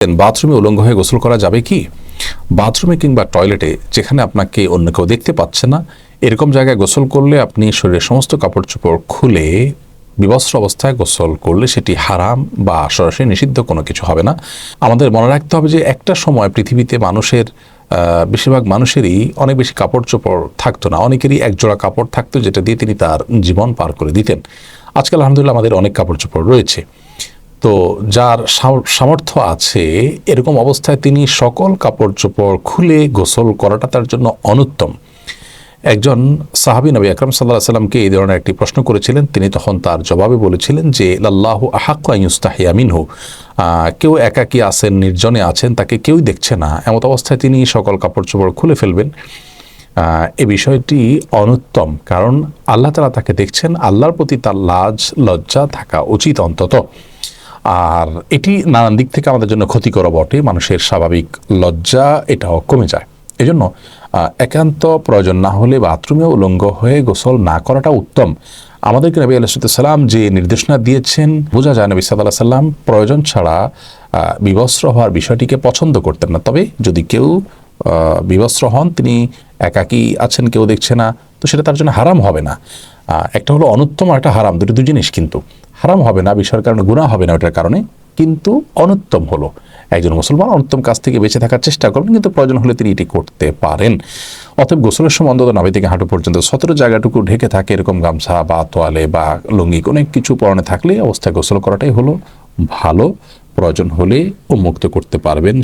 বাথরুমে উলঙ্গ হয়ে গোসল করা যাবে কি? বাথরুমে কিংবা টয়লেটে যেখানে আপনাকে অন্য কেউ দেখতে পাচ্ছে না, এরকম জায়গায় গোসল করলে আপনি শরীরের সমস্ত কাপড় চোপড় খুলে বিবস্ত্র অবস্থায় গোসল করলে সেটি হারাম বা সরাসরি নিষিদ্ধ কোনো কিছু হবে না। আমাদের মনে রাখতে হবে যে একটা সময় পৃথিবীতে মানুষের বেশিরভাগ মানুষেরই অনেক বেশি কাপড় চোপড় থাকতো না, অনেকেরই একজোড়া কাপড় থাকতো যেটা দিয়ে তিনি তার জীবন পার করে দিতেন। আজকাল আলহামদুলিল্লাহ আমাদের অনেক কাপড় চোপড় রয়েছে। তো যার সামর্থ্য আছে এরকম অবস্থায় তিনি সকল কাপড় চোপড় খুলে গোসল করাটা তার জন্য অনুত্তম। একজন সাহাবী নবী আকরাম সাল্লাল্লাহু আলাইহি সাল্লামকে এই ধরনের একটি প্রশ্ন করেছিলেন, তিনি তখন তার জবাবে বলেছিলেন যে লাল্লাহু আহাক্কু আন ইউস্তাহিয়া মিনহু, কেউ একাকী আছেন, নির্জনে আছেন, তাকে কেউই দেখছে না, এমত অবস্থায় তিনি সকল কাপড় চোপড় খুলে ফেলবেন। এ বিষয়টি অনুত্তম, কারণ আল্লাহ তাআলা তাকে দেখছেন, আল্লাহর প্রতি তার লাজ লজ্জা থাকা উচিত অন্তত। আর এটি নানান দিক থেকে আমাদের জন্য ক্ষতিকর বটে, মানুষের স্বাভাবিক লজ্জা এটাও কমে যায়। এজন্য একান্ত প্রয়োজন না হলে বাথরুমে উলঙ্গ হয়ে গোসল না করাটা উত্তম। আমাদেরকে নবী আলাইহিস সালাম যে নির্দেশনা দিয়েছেন, বোঝা যায় নবী সাল্লাল্লাহু আলাইহি সাল্লাম প্রয়োজন ছাড়া বিবস্ত্র হওয়ার বিষয়টিকে পছন্দ করতেন না। তবে যদি কেউ বিবস্ত্র হন, তিনি একাকী আছেন, কেউ দেখছে না, তো সেটা তার জন্য হারাম হবে না। একটা হলো অনুত্তম আর একটা হারাম, দুটো দুই জিনিস, কিন্তু হারাম হবে না বিষয়ের কারণে, গুনাহ হবে না ওটার কারণে, কিন্তু অনুত্তম হলো একজন মুসলমান অনুত্তম কাজ থেকে বেঁচে থাকার চেষ্টা করবেন, কিন্তু প্রয়োজন হলে তিনি এটি করতে পারেন। অতএব গোসলের সময় অন্তত নাভি থেকে হাঁটু পর্যন্ত সতেরো জায়গাটুকু ঢেকে থাকে এরকম গামছা বা তোয়ালে বা লুঙ্গি অনেক কিছু পরনে থাকলে অবস্থায় গোসল করাটাই হলো ভালো। প্রয়োজন হলে উন্মুক্ত করতে পারবেন।